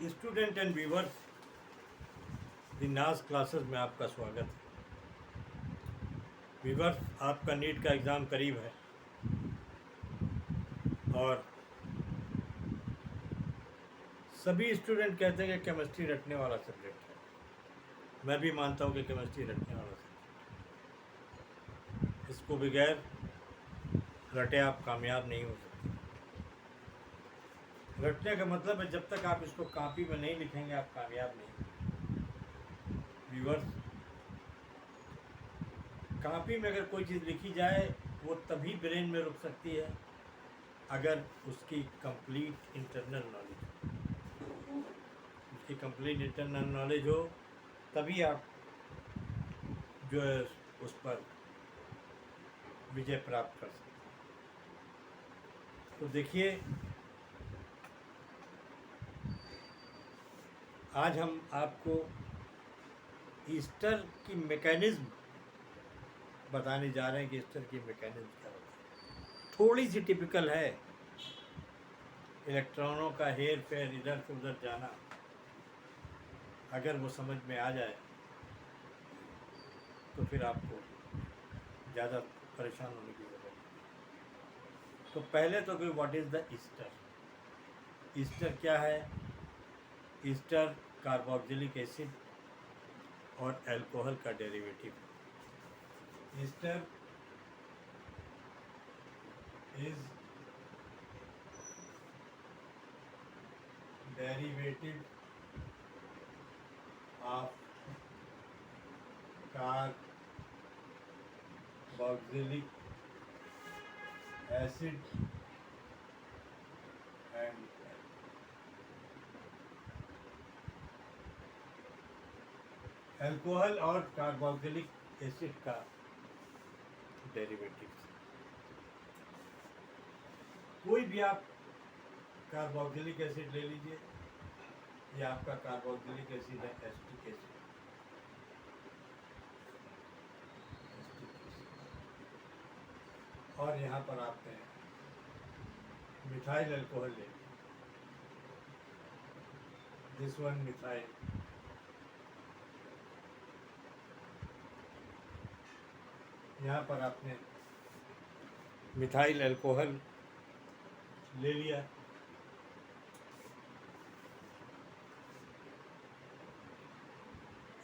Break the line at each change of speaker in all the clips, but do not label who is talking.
Student and viewers, the नाज classes में आपका स्वागत है। व्यूवर्स, आपका नीट का एग्ज़ाम करीब है और सभी स्टूडेंट कहते हैं कि केमिस्ट्री रटने वाला सब्जेक्ट है। मैं भी मानता हूँ कि केमिस्ट्री रटने वाला सब्जेक्ट है। इसको बगैर रटे आप कामयाब नहीं हो सकते। रटने का मतलब है जब तक आप इसको कॉपी में नहीं लिखेंगे आप कामयाब नहीं। व्यूवर्स, कॉपी में अगर कोई चीज़ लिखी जाए वो तभी ब्रेन में रुक सकती है अगर उसकी कंप्लीट इंटरनल नॉलेज हो, तभी आप जो है उस पर विजय प्राप्त कर सकते हैं। तो देखिए, आज हम आपको ईस्टर की मैकेनिज्म बताने जा रहे हैं कि ईस्टर की मैकेनिज्म क्या होती है। थोड़ी सी टिपिकल है, इलेक्ट्रॉनों का हेर फेर, इधर से उधर जाना। अगर वो समझ में आ जाए तो फिर आपको ज़्यादा परेशान होने की ज़रूरत नहीं। तो पहले तो कोई what is the Easter. Easter क्या है? ईस्टर कार्बोक्सिलिक एसिड और अल्कोहल का derivative. Easter is derivative of carboxylic acid and alcohol और कार्बोक्सिलिक एसिड का डेरिवेटिव। कोई भी आप कार्बोक्सिलिक एसिड ले लीजिए, ये आपका कार्बोक्सिलिक एसिड है, एसिटिक एसिड। और यहाँ पर आपने मिथाइल अल्कोहल ले लिया, दिस वन मिथाइल। यहाँ पर आपने मिथाइल अल्कोहल ले लिया।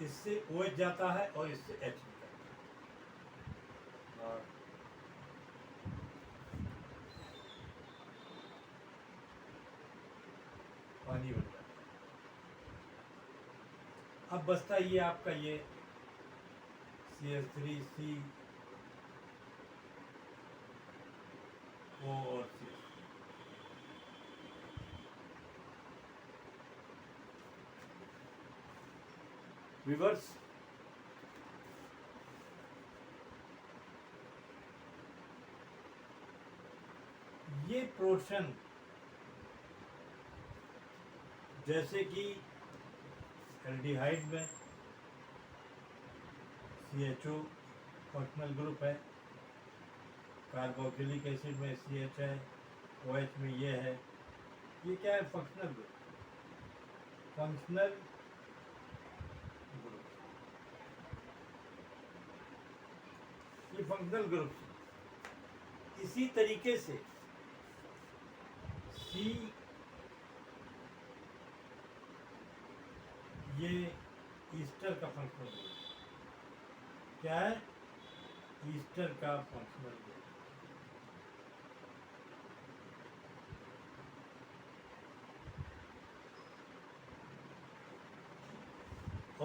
इससे OH जाता है और इससे H निकलता है और पानी बन जाता है। अब बचता ये आपका ये CH3CO और CH3। व्यूअर्स, ये पोर्शन जैसे कि एल्डिहाइड में CHO फंक्शनल ग्रुप है, कार्बोक्सिलिक एसिड में CH है, OH में ये है। ये क्या है? Functional group. फंक्शनल ग्रुप, ये फंक्शनल ग्रुप। इसी तरीके से C ये ईस्टर का फंक्शनल ग्रुप। क्या है? ईस्टर का फंक्शनल ग्रुप।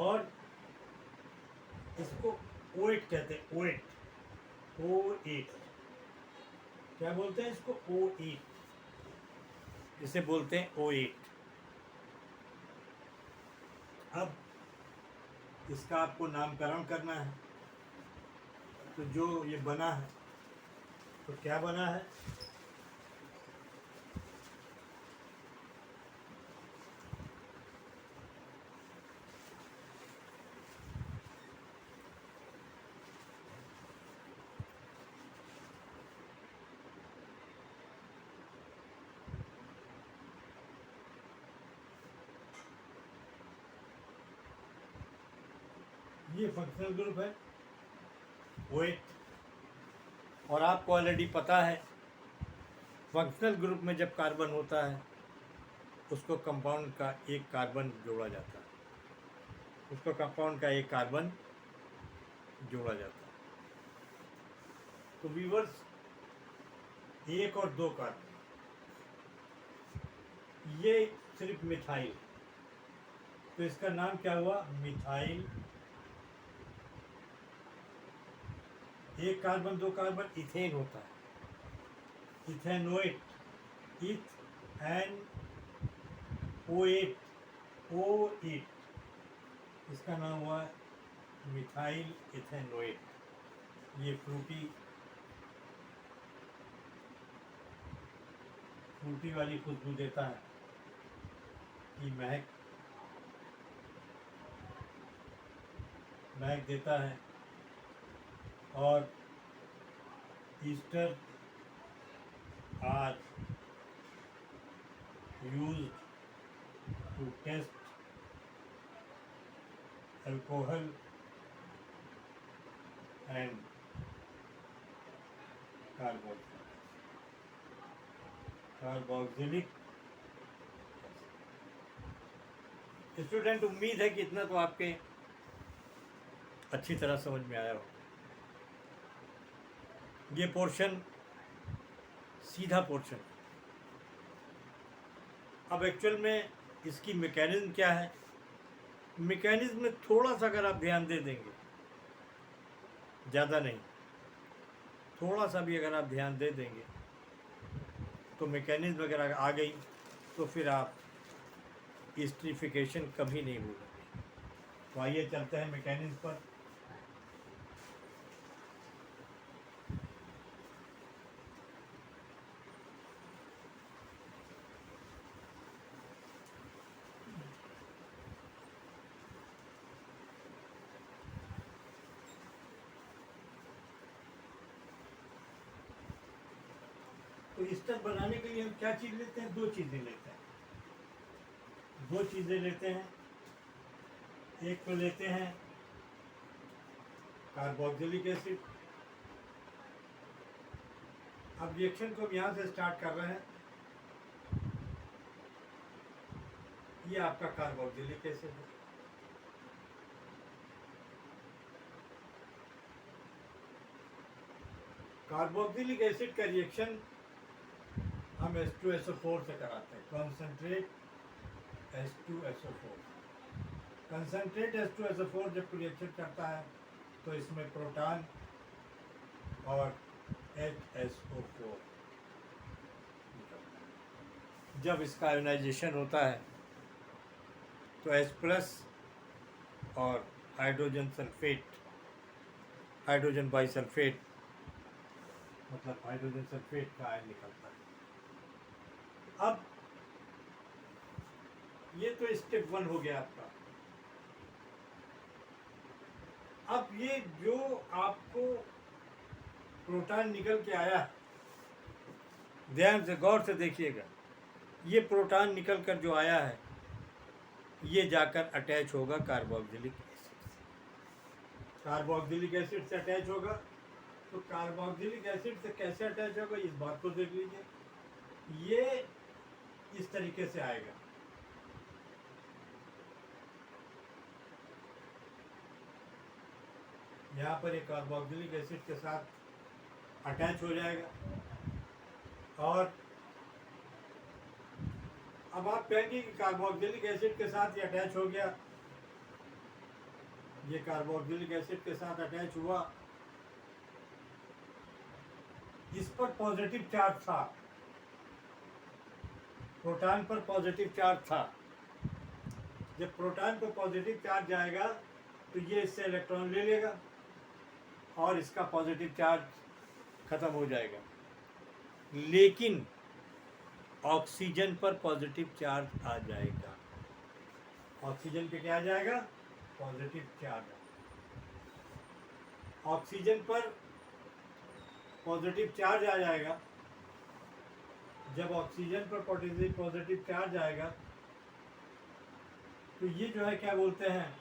और इसको OH कहते हैं, OH। O8 क्या बोलते हैं इसको? O8। इसे बोलते हैं O8। अब इसका आपको नामकरण करना है। तो जो ये बना है, तो क्या बना है? ये फंक्शनल ग्रुप है OH। और आपको ऑलरेडी पता है फंक्शनल ग्रुप में जब कार्बन होता है उसको कंपाउंड का एक कार्बन जोड़ा जाता है, उसको कंपाउंड का एक कार्बन जोड़ा जाता है। तो व्यूअर्स, एक और दो कार्बन, ये सिर्फ मिथाइल, तो इसका नाम क्या हुआ? मिथाइल। एक कार्बन दो कार्बन इथेन होता है, इथेनोएट, O8, इसका नाम हुआ मिथाइल इथेनोएट। ये फ्रूटी वाली खुशबू देता है, ये महक देता है। और ester are used to test alcohol and carboxylic. Student, उम्मीद है कि इतना तो आपके अच्छी तरह समझ में आया हो। ये पोर्शन सीधा पोर्शन। अब एक्चुअल में इसकी मैकेनिज्म क्या है? मैकेनिज्म में थोड़ा सा अगर आप ध्यान दे देंगे, ज़्यादा नहीं, थोड़ा सा भी अगर आप ध्यान दे देंगे तो मैकेनिज्म अगर आ गई तो फिर आप हिस्ट्रीफिकेशन कभी नहीं भूलेंगे। तो आइए चलते हैं मैकेनिज्म पर। तो ईस्टर बनाने के लिए हम क्या चीज़ लेते हैं? दो चीज़ें लेते हैं, दो चीज़ें लेते हैं। एक तो लेते हैं कार्बोक्सिलिक एसिड। अब रिएक्शन को हम यहाँ से स्टार्ट कर रहे हैं। ये आपका कार्बोक्सिलिक एसिड है। कार्बोक्सिलिक एसिड का रिएक्शन हम H2SO4 से कराते हैं, कॉन्सेंट्रेट H2SO4। कंसनट्रेट H2SO4 जब रिएक्शन करता है तो इसमें प्रोटॉन और HSO4 निकलता है। जब इसका आयोनाइजेशन होता है तो H+ और हाइड्रोजन सल्फेट, हाइड्रोजन बाइसल्फेट, मतलब हाइड्रोजन सल्फेट का आयन निकलता है। अब ये तो स्टेप 1 हो गया आपका। अब ये जो आपको प्रोटॉन निकल के आया, ध्यान से गौर से देखिएगा, ये प्रोटॉन निकल कर जो आया है ये जाकर अटैच होगा कार्बोक्सिलिक एसिड से। कार्बोक्सिलिक एसिड से अटैच होगा। तो कार्बोक्सिलिक एसिड से कैसे अटैच होगा इस बात को देख लीजिए। ये इस तरीके से आएगा, यहाँ पर एक कार्बोक्सिलिक एसिड के साथ अटैच हो जाएगा। और अब आप कहेंगे कि कार्बोक्सिलिक एसिड के साथ ये अटैच हो गया, ये कार्बोक्सिलिक एसिड के साथ अटैच हुआ, इस पर पॉजिटिव चार्ज था, प्रोटॉन पर पॉजिटिव चार्ज था। जब प्रोटॉन पर पॉजिटिव चार्ज जाएगा तो ये इससे इलेक्ट्रॉन ले लेगा और इसका पॉजिटिव चार्ज खत्म हो जाएगा। लेकिन ऑक्सीजन पर पॉजिटिव चार्ज आ जाएगा। ऑक्सीजन पे क्या आ जाएगा? Positive charge. ऑक्सीजन पर पॉजिटिव चार्ज आ जाएगा। जब ऑक्सीजन पर पॉजिटिव चार्ज आएगा तो ये जो है क्या बोलते हैं,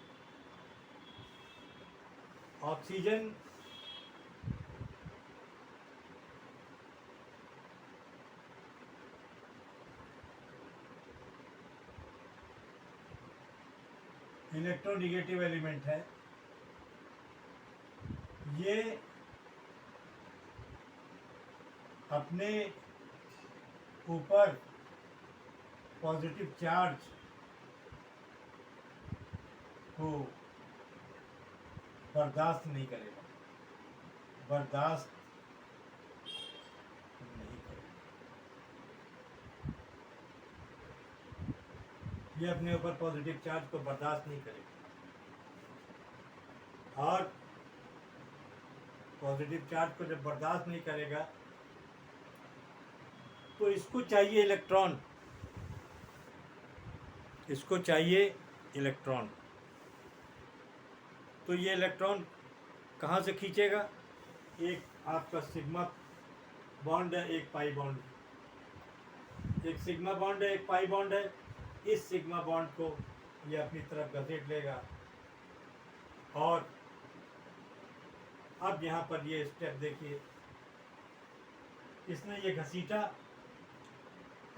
ऑक्सीजन इलेक्ट्रोनिगेटिव एलिमेंट है, ये अपने ऊपर पॉजिटिव चार्ज को बर्दाश्त नहीं करेगा, बर्दाश्त नहीं करेगा। ये अपने ऊपर पॉजिटिव चार्ज को बर्दाश्त नहीं करेगा, और पॉजिटिव चार्ज को जब बर्दाश्त नहीं करेगा तो इसको चाहिए इलेक्ट्रॉन, इसको चाहिए इलेक्ट्रॉन। तो ये इलेक्ट्रॉन कहाँ से खींचेगा? एक आपका सिग्मा बॉन्ड है, एक पाई बॉन्ड, एक सिग्मा बॉन्ड है, एक पाई बॉन्ड है। इस सिग्मा बॉन्ड को ये अपनी तरफ घसीट लेगा, और अब यहाँ पर ये स्टेप देखिए, इसने ये घसीटा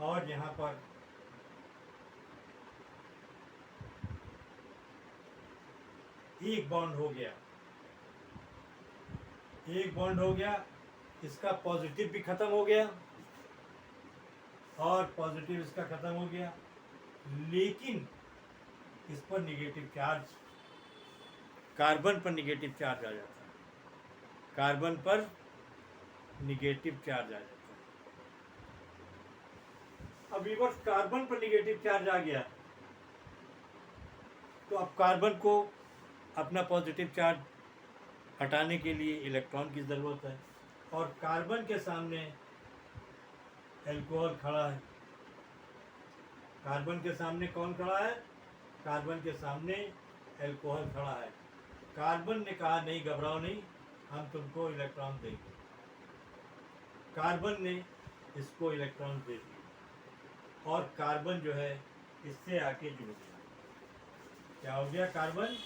और यहाँ पर एक बॉन्ड हो गया, एक बॉन्ड हो गया, इसका पॉजिटिव भी खत्म हो गया और पॉजिटिव इसका खत्म हो गया, लेकिन इस पर निगेटिव चार्ज, कार्बन पर निगेटिव चार्ज आ जाता है, कार्बन पर निगेटिव चार्ज आ जाता है। अब रिवर्स कार्बन पर निगेटिव चार्ज आ गया, तो अब कार्बन को अपना पॉजिटिव चार्ज हटाने के लिए इलेक्ट्रॉन की ज़रूरत है, और कार्बन के सामने एल्कोहल खड़ा है। कार्बन के सामने कौन खड़ा है? कार्बन के सामने एल्कोहल खड़ा है। कार्बन ने कहा नहीं, घबराओ नहीं, हम तुमको इलेक्ट्रॉन देंगे। कार्बन ने इसको इलेक्ट्रॉन दे दिए और कार्बन जो है इससे आके जुड़ गया। क्या हो गया? कार्बन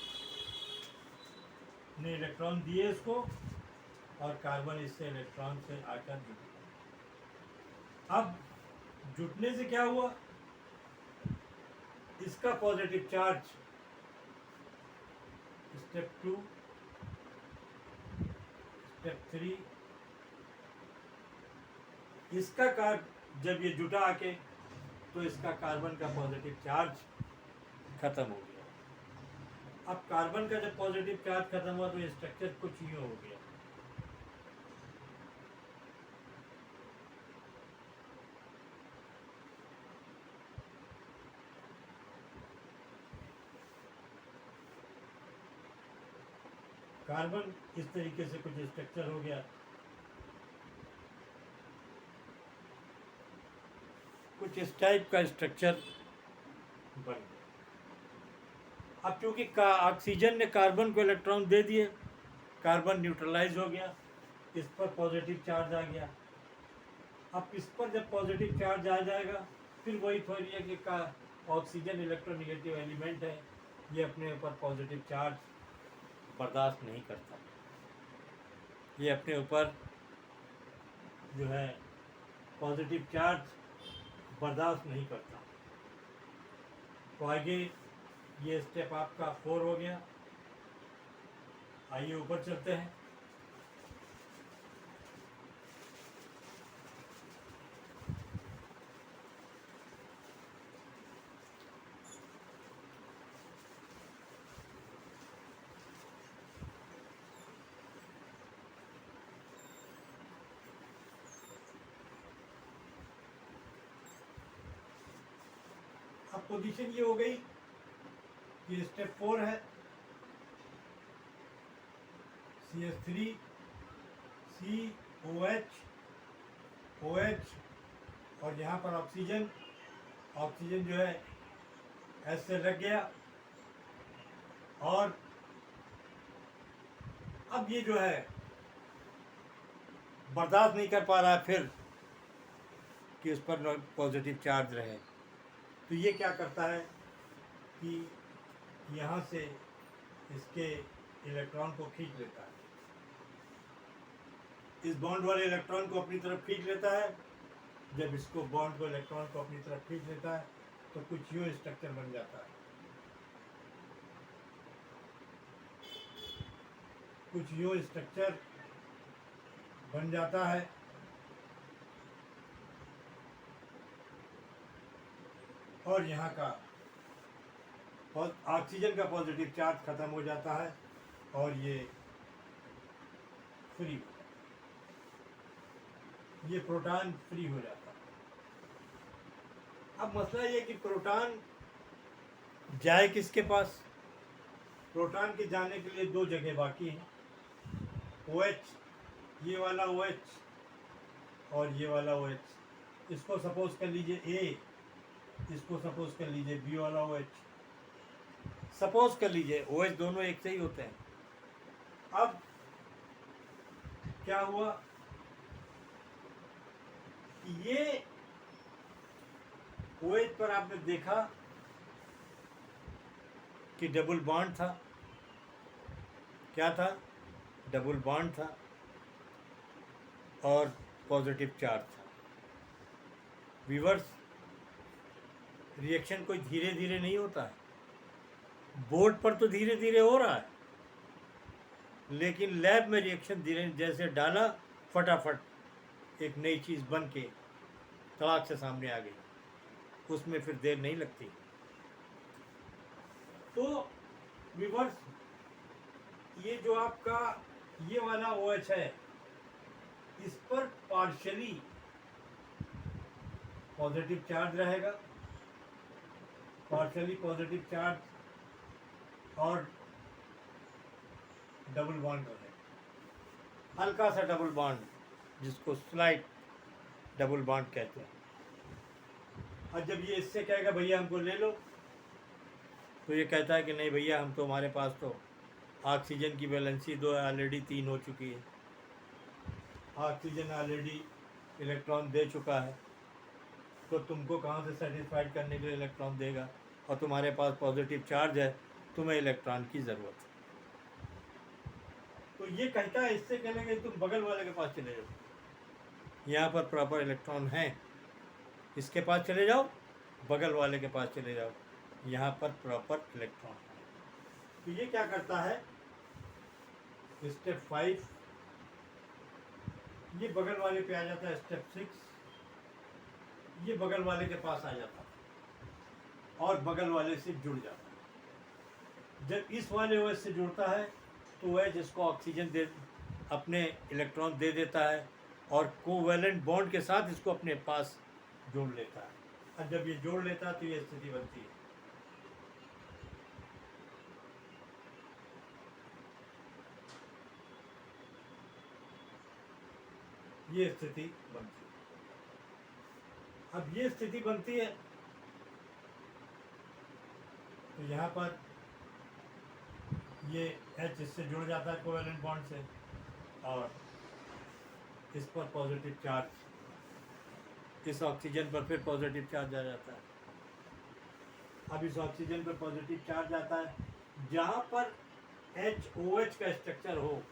ने इलेक्ट्रॉन दिए इसको और कार्बन इससे इलेक्ट्रॉन से आकर जुड़ गया। अब जुटने से क्या हुआ? इसका पॉजिटिव चार्ज स्टेप 2, स्टेप 3, इसका जब ये जुटा आके तो इसका कार्बन का पॉजिटिव चार्ज खत्म हो गया। अब कार्बन का जब पॉजिटिव चार्ज खत्म हुआ तो ये स्ट्रक्चर कुछ यूं हो गया। कार्बन इस तरीके से कुछ स्ट्रक्चर हो गया, कुछ इस टाइप का स्ट्रक्चर बन गया। अब चूंकि ऑक्सीजन ने कार्बन को इलेक्ट्रॉन दे दिए, कार्बन न्यूट्रलाइज हो गया, इस पर पॉजिटिव चार्ज आ गया। अब इस पर जब पॉजिटिव चार्ज आ जाएगा, फिर वही थ्योरी है कि ऑक्सीजन इलेक्ट्रोनिगेटिव एलिमेंट है, ये अपने ऊपर पॉजिटिव चार्ज बर्दाश्त नहीं करता, ये अपने ऊपर जो है पॉजिटिव चार्ज बर्दाश्त नहीं करता। तो आगे ये स्टेप आपका 4 हो गया। आइए ऊपर चलते हैं। अब पोजीशन ये हो गई कि स्टेप 4 है, CH3 COH OH और यहाँ पर ऑक्सीजन, ऑक्सीजन जो है एस से लग गया, और अब ये जो है बर्दाश्त नहीं कर पा रहा है फिर कि उस पर पॉजिटिव चार्ज रहे। तो ये क्या करता है कि यहाँ से इसके इलेक्ट्रॉन को खींच लेता है, इस बॉन्ड वाले इलेक्ट्रॉन को अपनी तरफ खींच लेता है। जब इसको बॉन्ड को इलेक्ट्रॉन को अपनी तरफ खींच लेता है तो कुछ यूं स्ट्रक्चर बन जाता है, कुछ यूं स्ट्रक्चर बन जाता है। और यहाँ का ऑक्सीजन का पॉजिटिव चार्ज खत्म हो जाता है और ये फ्री, ये प्रोटॉन फ्री हो जाता है। अब मसला ये कि प्रोटॉन जाए किसके पास? प्रोटॉन के जाने के लिए दो जगह बाकी हैं, OH, ये वाला OH और ये वाला OH। इसको सपोज कर लीजिए A, इसको सपोज कर लीजिए B वाला OH, सपोज कर लीजिए OH दोनों एक से ही होते हैं। अब क्या हुआ कि ये OH पर आपने देखा कि डबल बॉन्ड था, क्या था? डबल बॉन्ड था और पॉजिटिव चार्ज था। व्यूअर्स, रिएक्शन कोई धीरे धीरे नहीं होता है, बोर्ड पर तो धीरे धीरे हो रहा है, लेकिन लैब में रिएक्शन धीरे, जैसे डाला फटाफट एक नई चीज़ बन के तड़ाक से सामने आ गई, उसमें फिर देर नहीं लगती। तो व्यूअर्स, ये जो आपका ये वाला OH है, इस पर पार्शियली पॉजिटिव चार्ज रहेगा, पार्शियली पॉजिटिव चार्ज और डबल बॉन्ड रहेगा, हल्का सा डबल बॉन्ड, जिसको स्लाइट डबल बॉन्ड कहते हैं। और जब ये इससे कहेगा भैया हमको ले लो, तो ये कहता है कि नहीं भैया, हम तो, हमारे पास तो ऑक्सीजन की वैलेंसी 2 ऑलरेडी 3 हो चुकी है, ऑक्सीजन ऑलरेडी इलेक्ट्रॉन दे चुका है, तो तुमको कहाँ से सेटिस्फाइड करने के लिए इलेक्ट्रॉन देगा, और तुम्हारे पास पॉजिटिव चार्ज है, तुम्हें इलेक्ट्रॉन की ज़रूरत है। तो ये कहता है, इससे कहने के तुम बगल वाले के पास चले जाओ, यहाँ पर प्रॉपर इलेक्ट्रॉन है, इसके पास चले जाओ, बगल वाले के पास चले जाओ, यहाँ पर प्रॉपर इलेक्ट्रॉन है। तो ये क्या करता है, स्टेप 5 ये बगल वाले पे आ जाता है, स्टेप 6 ये बगल वाले के पास आ जाता है और बगल वाले से जुड़ जाता है। जब इस वाले OH से जुड़ता है तो वह जिसको ऑक्सीजन दे, अपने इलेक्ट्रॉन दे देता है और कोवैलेंट बॉन्ड के साथ इसको अपने पास जोड़ लेता है। और जब ये जोड़ लेता है तो ये स्थिति बनती है, ये स्थिति बनती है। अब ये स्थिति बनती है तो यहाँ पर ये H इससे जुड़ जाता है कोवैलेंट बॉन्ड से, और इस पर पॉजिटिव चार्ज, इस ऑक्सीजन पर फिर पॉजिटिव चार्ज आ जाता है। अब इस ऑक्सीजन पर पॉजिटिव चार्ज आता है, जहाँ पर HOH का स्ट्रक्चर हो,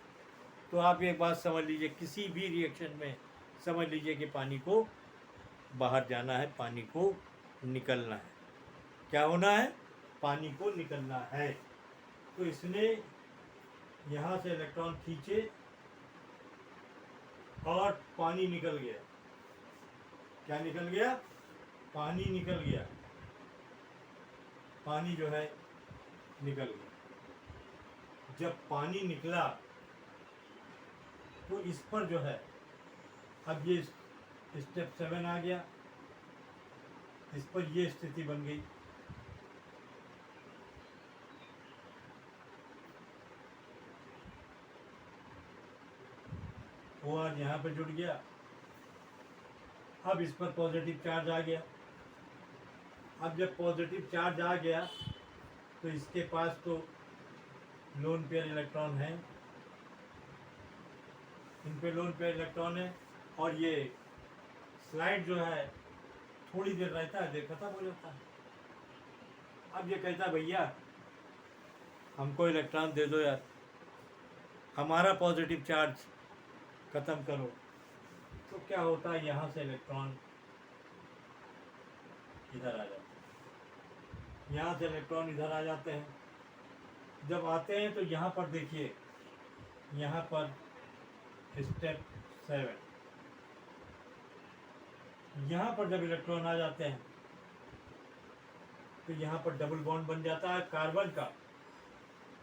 तो आप एक बात समझ लीजिए, किसी भी रिएक्शन में समझ लीजिए कि पानी को बाहर जाना है, पानी को निकलना है। क्या होना है? पानी को निकलना है। तो इसने यहाँ से इलेक्ट्रॉन खींचे और पानी निकल गया। क्या निकल गया? पानी निकल गया, पानी जो है निकल गया। जब पानी निकला तो इस पर जो है, अब ये स्टेप 7 आ गया, इस पर ये स्थिति बन गई। OR यहाँ पे जुड़ गया, अब इस पर पॉजिटिव चार्ज आ गया। अब जब पॉजिटिव चार्ज आ गया तो इसके पास तो लोन पेयर इलेक्ट्रॉन है, इन पे लोन पेयर इलेक्ट्रॉन है, और ये स्लाइड जो है थोड़ी देर रहता है, देर खत्म हो जाता है। अब ये कहता है भैया हमको इलेक्ट्रॉन दे दो यार, हमारा पॉजिटिव चार्ज ख़त्म करो, तो क्या होता है, यहाँ से इलेक्ट्रॉन इधर आ जाते हैं, यहाँ से इलेक्ट्रॉन इधर आ जाते हैं। जब आते हैं तो यहाँ पर देखिए, यहाँ पर स्टेप 7, यहाँ पर जब इलेक्ट्रॉन आ जाते हैं तो यहाँ पर डबल बॉन्ड बन जाता है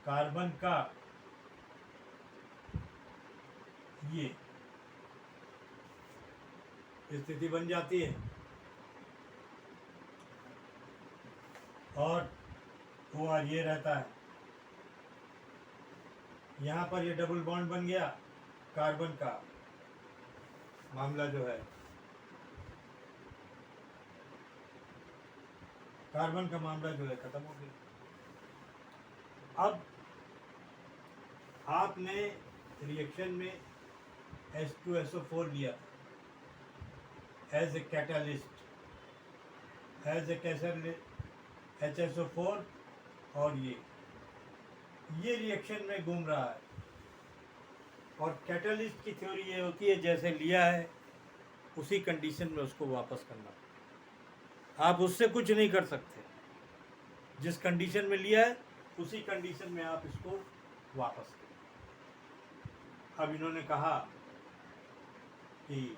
कार्बन का ये स्थिति बन जाती है, और OR ये रहता है। यहाँ पर ये डबल बॉन्ड बन गया, कार्बन का मामला जो है, कार्बन का मामला जो है खत्म हो गया। अब आपने रिएक्शन में H2SO4 लिया as a catalyst, as a catalyst HSO4, और ये रिएक्शन में घूम रहा है। और कैटालिस्ट की थ्योरी ये होती है, जैसे लिया है उसी कंडीशन में उसको वापस करना, आप उससे कुछ नहीं कर सकते। जिस कंडीशन में लिया है उसी कंडीशन में आप इसको वापस करें। अब इन्होंने कहा कि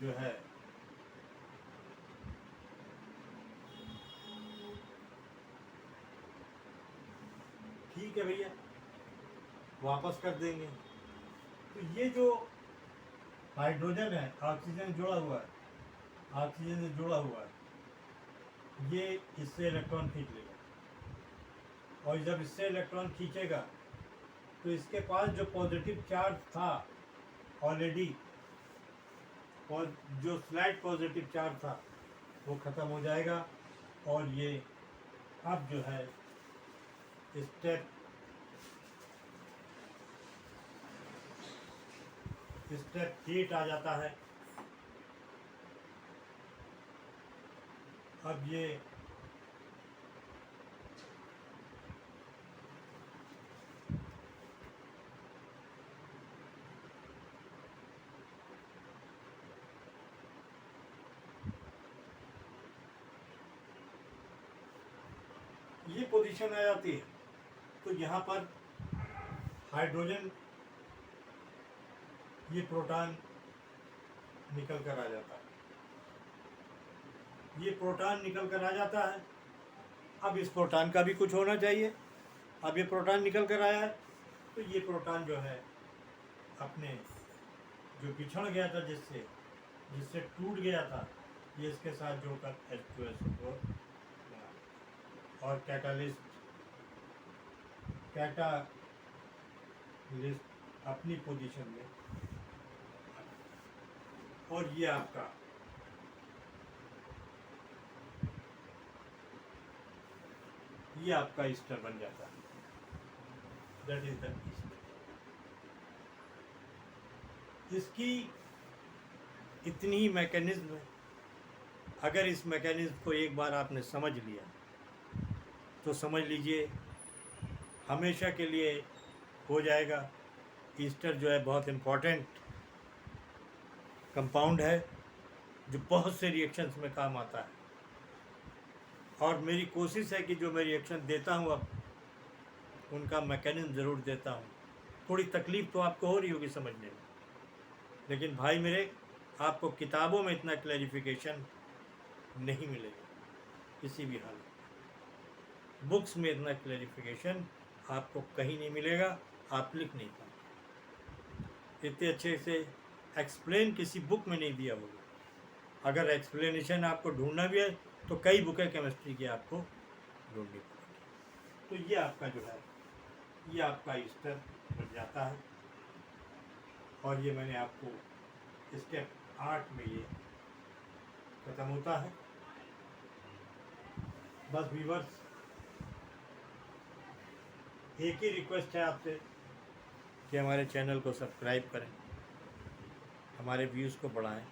जो है ठीक है भैया, वापस कर देंगे। तो ये जो हाइड्रोजन है, ऑक्सीजन जुड़ा हुआ है, ऑक्सीजन से जुड़ा हुआ है, ये इससे इलेक्ट्रॉन खींच लेगा। और जब इससे इलेक्ट्रॉन खींचेगा तो इसके पास जो पॉजिटिव चार्ज था ऑलरेडी, और जो स्लाइड पॉजिटिव चार्ज था वो ख़त्म हो जाएगा। और ये अब जो है स्टेप 8 आ जाता है। अब ये पोजीशन आ जाती है। तो यहाँ पर हाइड्रोजन, ये प्रोटॉन निकल कर आ जाता है, ये प्रोटॉन निकल कर आ जाता है। अब इस प्रोटॉन का भी कुछ होना चाहिए। अब ये प्रोटॉन निकल कर आया है, तो ये प्रोटॉन जो है अपने जो बिछड़ गया था, जिससे टूट गया था, ये इसके साथ जोड़कर H2SO4 और कैटालिस्ट अपनी पोजीशन में, और ये आपका ईस्टर बन जाता है। That is the Easter. इसकी इतनी ही मैकेनिज्म है। अगर इस मैकेनिज्म को एक बार आपने समझ लिया तो समझ लीजिए हमेशा के लिए हो जाएगा। ईस्टर जो है बहुत इम्पोर्टेंट कंपाउंड है, जो बहुत से रिएक्शंस में काम आता है। और मेरी कोशिश है कि जो मैं रिएक्शन देता हूँ अब, उनका मैकेनिज्म ज़रूर देता हूँ। थोड़ी तकलीफ़ तो आपको हो रही होगी समझने में, लेकिन भाई मेरे, आपको किताबों में इतना क्लैरिफिकेशन नहीं मिलेगा किसी भी हाल में। बुक्स में इतना क्लैरिफिकेशन आपको कहीं नहीं मिलेगा, आप लिख नहीं पाएंगे। इतने अच्छे से एक्सप्लेन किसी बुक में नहीं दिया होगा। अगर एक्सप्लेनेशन आपको ढूंढना भी है तो कई बुकें केमिस्ट्री की आपको ढूंढनी पड़ेगी। तो ये आपका जो है, ये आपका ईस्टर बन जाता है। और ये मैंने आपको स्टेप 8 में ये ख़त्म होता है। बस व्यूअर्स, एक ही रिक्वेस्ट है आपसे कि हमारे चैनल को सब्सक्राइब करें, हमारे व्यूज़ को बढ़ाएं,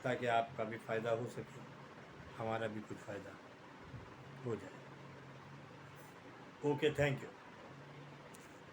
ताकि आपका भी फ़ायदा हो सके, हमारा भी कुछ फ़ायदा हो जाए। Okay, thank you.